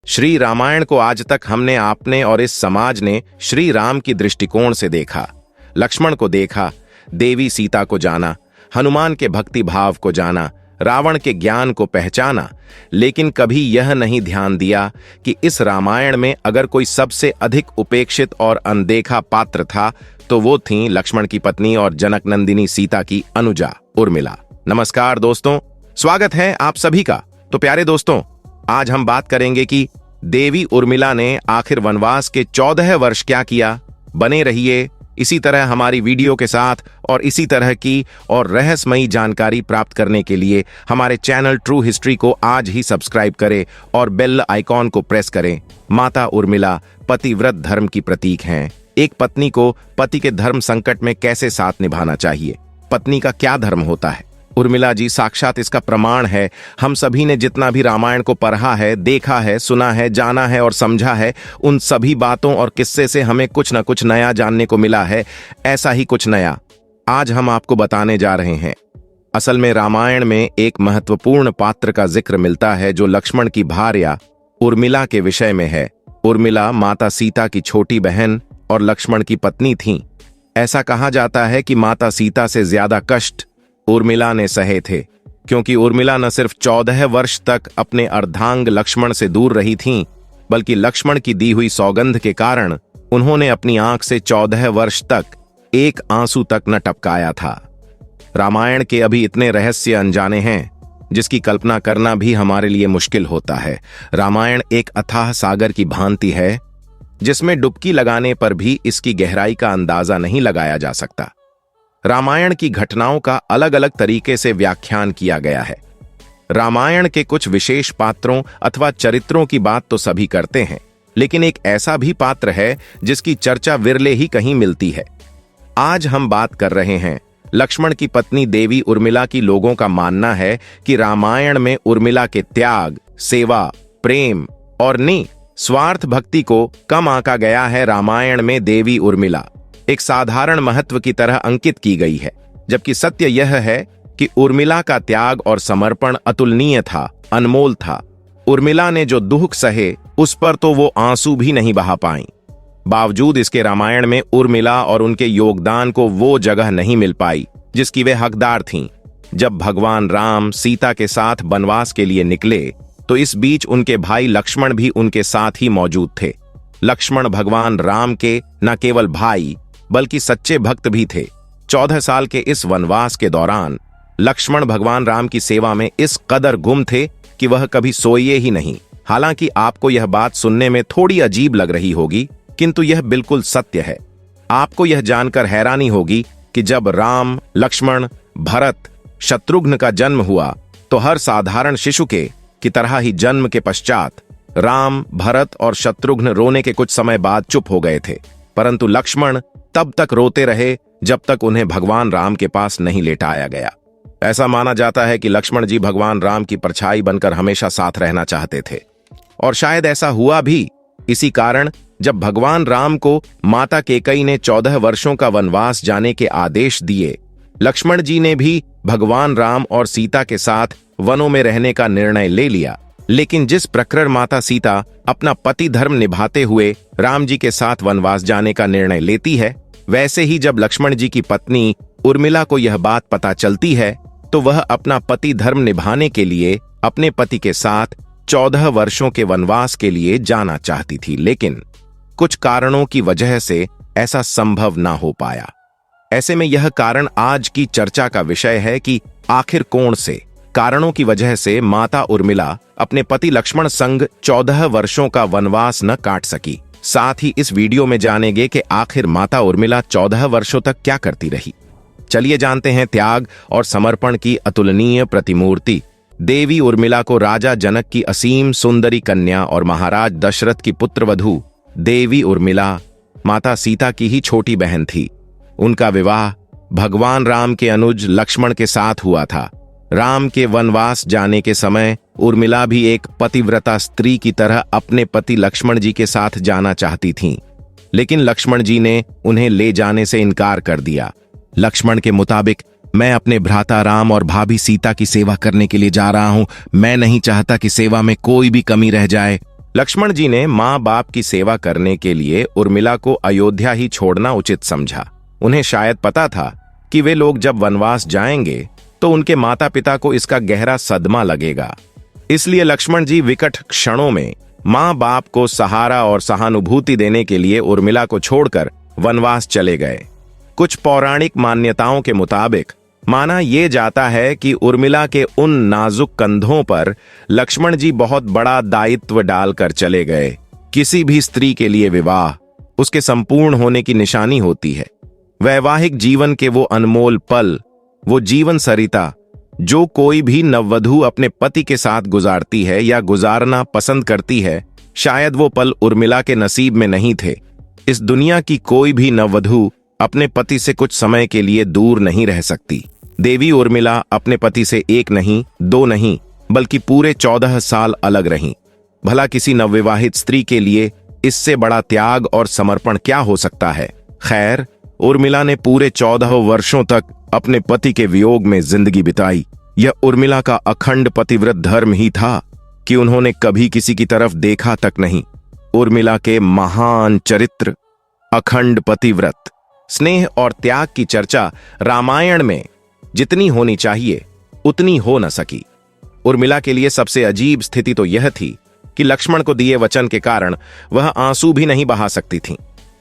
श्री रामायण को आज तक हमने आपने और इस समाज ने श्री राम की दृष्टिकोण से देखा, लक्ष्मण को देखा, देवी सीता को जाना, हनुमान के भक्ति भाव को जाना, रावण के ज्ञान को पहचाना, लेकिन कभी यह नहीं ध्यान दिया कि इस रामायण में अगर कोई सबसे अधिक उपेक्षित और अनदेखा पात्र था तो वो थीं लक्ष्मण की पत्नी और जनक नंदिनी सीता की अनुजा उर्मिला। नमस्कार दोस्तों, स्वागत है आप सभी का। तो प्यारे दोस्तों, आज हम बात करेंगे कि देवी उर्मिला ने आखिर वनवास के 14 वर्ष क्या किया। बने रहिए इसी तरह हमारी वीडियो के साथ और इसी तरह की और रहस्यमयी जानकारी प्राप्त करने के लिए हमारे चैनल ट्रू हिस्ट्री को आज ही सब्सक्राइब करें और बेल आइकॉन को प्रेस करें। माता उर्मिला पतिव्रत धर्म की प्रतीक हैं। एक पत्नी को पति के धर्म संकट में कैसे साथ निभाना चाहिए, पत्नी का क्या धर्म होता है, उर्मिला जी साक्षात इसका प्रमाण है। हम सभी ने जितना भी रामायण को पढ़ा है, देखा है, सुना है, जाना है और समझा है, उन सभी बातों और किस्से से हमें कुछ न कुछ नया जानने को मिला है। ऐसा ही कुछ नया आज हम आपको बताने जा रहे हैं। असल में रामायण में एक महत्वपूर्ण पात्र का जिक्र मिलता है जो लक्ष्मण की भार्या उर्मिला के विषय में है। उर्मिला माता सीता की छोटी बहन और लक्ष्मण की पत्नी थीं। ऐसा कहा जाता है कि माता सीता से ज्यादा कष्ट उर्मिला ने सहे थे, क्योंकि उर्मिला न सिर्फ 14 वर्ष तक अपने अर्धांग लक्ष्मण से दूर रही थीं, बल्कि लक्ष्मण की दी हुई सौगंध के कारण उन्होंने अपनी आंख से 14 वर्ष तक एक आंसू तक न टपकाया था। रामायण के अभी इतने रहस्य अनजाने हैं जिसकी कल्पना करना भी हमारे लिए मुश्किल होता है। रामायण एक अथाह सागर की भांति है जिसमें डुबकी लगाने पर भी इसकी गहराई का अंदाजा नहीं लगाया जा सकता। रामायण की घटनाओं का अलग अलग तरीके से व्याख्यान किया गया है। रामायण के कुछ विशेष पात्रों अथवा चरित्रों की बात तो सभी करते हैं, लेकिन एक ऐसा भी पात्र है जिसकी चर्चा विरले ही कहीं मिलती है। आज हम बात कर रहे हैं लक्ष्मण की पत्नी देवी उर्मिला की। लोगों का मानना है कि रामायण में उर्मिला के त्याग, सेवा, प्रेम और निस्वार्थ भक्ति को कम आंका गया है। रामायण में देवी उर्मिला एक साधारण महत्व की तरह अंकित की गई है, जबकि सत्य यह है कि उर्मिला का त्याग और समर्पण अतुलनीय था, अनमोल था। उर्मिला ने जो दुख सहे उस पर तो वो आंसू भी नहीं बहा पाई। बावजूद इसके रामायण में उर्मिला और उनके योगदान को वो जगह नहीं मिल पाई जिसकी वे हकदार थीं। जब भगवान राम सीता के साथ वनवास के लिए निकले तो इस बीच उनके भाई लक्ष्मण भी उनके साथ ही मौजूद थे। लक्ष्मण भगवान राम के न केवल भाई बल्कि सच्चे भक्त भी थे। 14 साल के इस वनवास के दौरान लक्ष्मण भगवान राम की सेवा में इस कदर गुम थे कि वह कभी सोए ही नहीं। हालांकि आपको यह बात सुनने में थोड़ी अजीब लग रही होगी, किंतु यह बिल्कुल सत्य है। आपको यह जानकर हैरानी होगी कि जब राम, लक्ष्मण, भरत, शत्रुघ्न का जन्म हुआ तो हर साधारण शिशु के की तरह ही जन्म के पश्चात राम, भरत और शत्रुघ्न रोने के कुछ समय बाद चुप हो गए थे, परंतु लक्ष्मण तब तक रोते रहे जब तक उन्हें भगवान राम के पास नहीं लेटाया गया। ऐसा माना जाता है कि लक्ष्मण जी भगवान राम की परछाई बनकर हमेशा साथ रहना चाहते थे, और शायद ऐसा हुआ भी। इसी कारण जब भगवान राम को माता कैकेयी ने 14 वर्षों का वनवास जाने के आदेश दिए, लक्ष्मण जी ने भी भगवान राम और सीता के साथ वनों में रहने का निर्णय ले लिया। लेकिन जिस प्रकार माता सीता अपना पति धर्म निभाते हुए राम जी के साथ वनवास जाने का निर्णय लेती है, वैसे ही जब लक्ष्मण जी की पत्नी उर्मिला को यह बात पता चलती है तो वह अपना पति धर्म निभाने के लिए अपने पति के साथ 14 वर्षों के वनवास के लिए जाना चाहती थी, लेकिन कुछ कारणों की वजह से ऐसा संभव ना हो पाया। ऐसे में यह कारण आज की चर्चा का विषय है कि आखिर कौन से कारणों की वजह से माता उर्मिला अपने पति लक्ष्मण संग 14 वर्षों का वनवास न काट सकी। साथ ही इस वीडियो में जानेंगे कि आखिर माता उर्मिला 14 वर्षों तक क्या करती रही। चलिए जानते हैं त्याग और समर्पण की अतुलनीय प्रतिमूर्ति देवी उर्मिला को राजा जनक की असीम सुंदरी कन्या और महाराज दशरथ की पुत्रवधू देवी उर्मिला माता सीता की ही छोटी बहन थी। उनका विवाह भगवान राम के अनुज लक्ष्मण के साथ हुआ था। राम के वनवास जाने के समय उर्मिला भी एक पतिव्रता स्त्री की तरह अपने पति लक्ष्मण जी के साथ जाना चाहती थीं, लेकिन लक्ष्मण जी ने उन्हें ले जाने से इनकार कर दिया। लक्ष्मण के मुताबिक, मैं अपने भ्राता राम और भाभी सीता की सेवा करने के लिए जा रहा हूं। मैं नहीं चाहता कि सेवा में कोई भी कमी रह जाए। लक्ष्मण जी ने माँ बाप की सेवा करने के लिए उर्मिला को अयोध्या ही छोड़ना उचित समझा। उन्हें शायद पता था कि वे लोग जब वनवास जाएंगे तो उनके माता पिता को इसका गहरा सदमा लगेगा। इसलिए लक्ष्मण जी विकट क्षणों में माँ बाप को सहारा और सहानुभूति देने के लिए उर्मिला को छोड़कर वनवास चले गए। कुछ पौराणिक मान्यताओं के मुताबिक माना यह जाता है कि उर्मिला के उन नाजुक कंधों पर लक्ष्मण जी बहुत बड़ा दायित्व डालकर चले गए। किसी भी स्त्री के लिए विवाह उसके संपूर्ण होने की निशानी होती है। वैवाहिक जीवन के वो अनमोल पल, वो जीवन सरिता जो कोई भी नववधू अपने पति के साथ गुजारती है या गुजारना पसंद करती है, शायद वो पल उर्मिला के नसीब में नहीं थे। इस दुनिया की कोई भी नववधू अपने पति से कुछ समय के लिए दूर नहीं रह सकती। देवी उर्मिला अपने पति से एक नहीं, दो नहीं, बल्कि पूरे 14 साल अलग रहीं। भला किसी नवविवाहित स्त्री के लिए इससे बड़ा त्याग और समर्पण क्या हो सकता है। खैर, उर्मिला ने पूरे 14 वर्षों तक अपने पति के वियोग में जिंदगी बिताई। यह उर्मिला का अखंड पतिव्रत धर्म ही था कि उन्होंने कभी किसी की तरफ देखा तक नहीं। उर्मिला के महान चरित्र, अखंड पतिव्रत, स्नेह और त्याग की चर्चा रामायण में जितनी होनी चाहिए उतनी हो न सकी। उर्मिला के लिए सबसे अजीब स्थिति तो यह थी कि लक्ष्मण को दिए वचन के कारण वह आंसू भी नहीं बहा सकती थी।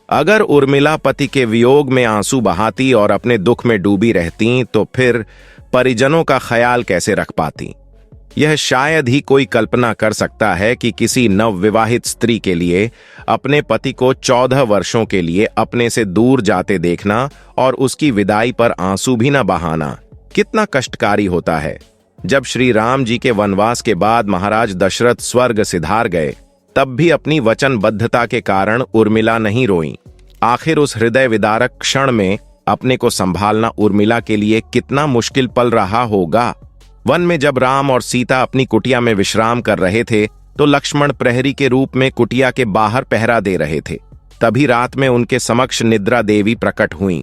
अगर उर्मिला पति के वियोग में आंसू बहाती और अपने दुख में डूबी रहती तो फिर परिजनों का ख्याल कैसे रख पाती। यह शायद ही कोई कल्पना कर सकता है कि किसी नवविवाहित स्त्री के लिए अपने पति को 14 वर्षों के लिए अपने से दूर जाते देखना और उसकी विदाई पर आंसू भी न बहाना कितना कष्टकारी होता है। जब श्री राम जी के वनवास के बाद महाराज दशरथ स्वर्ग सिधार गए, तब भी अपनी वचनबद्धता के कारण उर्मिला नहीं रोईं। आखिर उस हृदय विदारक क्षण में अपने को संभालना उर्मिला के लिए कितना मुश्किल पल रहा होगा। वन में जब राम और सीता अपनी कुटिया में विश्राम कर रहे थे तो लक्ष्मण प्रहरी के रूप में कुटिया के बाहर पहरा दे रहे थे। तभी रात में उनके समक्ष निद्रा देवी प्रकट हुईं।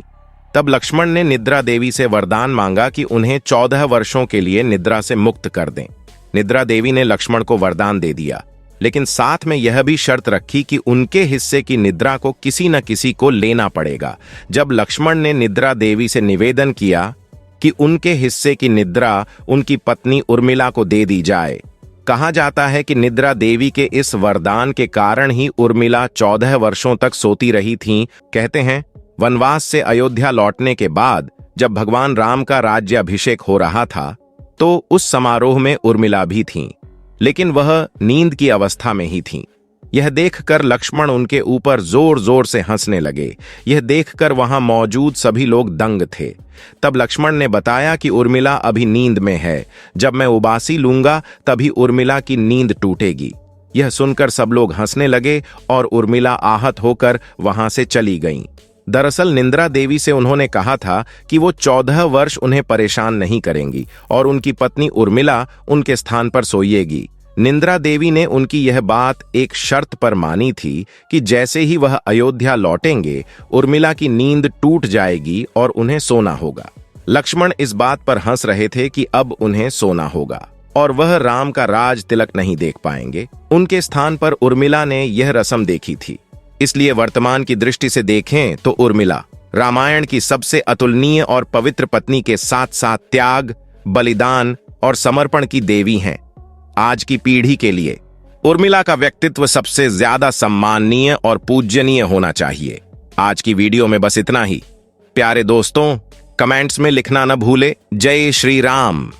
तब लक्ष्मण ने निद्रा देवी से वरदान मांगा कि उन्हें 14 वर्षों के लिए निद्रा से मुक्त कर दें। निद्रा देवी ने लक्ष्मण को वरदान दे दिया, लेकिन साथ में यह भी शर्त रखी कि उनके हिस्से की निद्रा को किसी न किसी को लेना पड़ेगा। जब लक्ष्मण ने निद्रा देवी से निवेदन किया कि उनके हिस्से की निद्रा उनकी पत्नी उर्मिला को दे दी जाए, कहा जाता है कि निद्रा देवी के इस वरदान के कारण ही उर्मिला 14 वर्षों तक सोती रही थीं। कहते हैं, वनवास से अयोध्या लौटने के बाद जब भगवान राम का राज्याभिषेक हो रहा था तो उस समारोह में उर्मिला भी थीं, लेकिन वह नींद की अवस्था में ही थीं। यह देखकर लक्ष्मण उनके ऊपर जोर जोर से हंसने लगे। यह देखकर वहां मौजूद सभी लोग दंग थे। तब लक्ष्मण ने बताया कि उर्मिला अभी नींद में है, जब मैं उबासी लूंगा तभी उर्मिला की नींद टूटेगी। यह सुनकर सब लोग हंसने लगे और उर्मिला आहत होकर वहां से चली गईं। दरअसल निद्रा देवी से उन्होंने कहा था कि वो 14 वर्ष उन्हें परेशान नहीं करेंगी और उनकी पत्नी उर्मिला उनके स्थान पर सोएगी। निद्रा देवी ने उनकी यह बात एक शर्त पर मानी थी कि जैसे ही वह अयोध्या लौटेंगे उर्मिला की नींद टूट जाएगी और उन्हें सोना होगा। लक्ष्मण इस बात पर हंस रहे थे कि अब उन्हें सोना होगा और वह राम का राज तिलक नहीं देख पाएंगे। उनके स्थान पर उर्मिला ने यह रस्म देखी थी। इसलिए वर्तमान की दृष्टि से देखें तो उर्मिला रामायण की सबसे अतुलनीय और पवित्र पत्नी के साथ साथ त्याग, बलिदान और समर्पण की देवी हैं। आज की पीढ़ी के लिए उर्मिला का व्यक्तित्व सबसे ज्यादा सम्माननीय और पूज्यनीय होना चाहिए। आज की वीडियो में बस इतना ही। प्यारे दोस्तों, कमेंट्स में लिखना न भूले, जय श्री राम।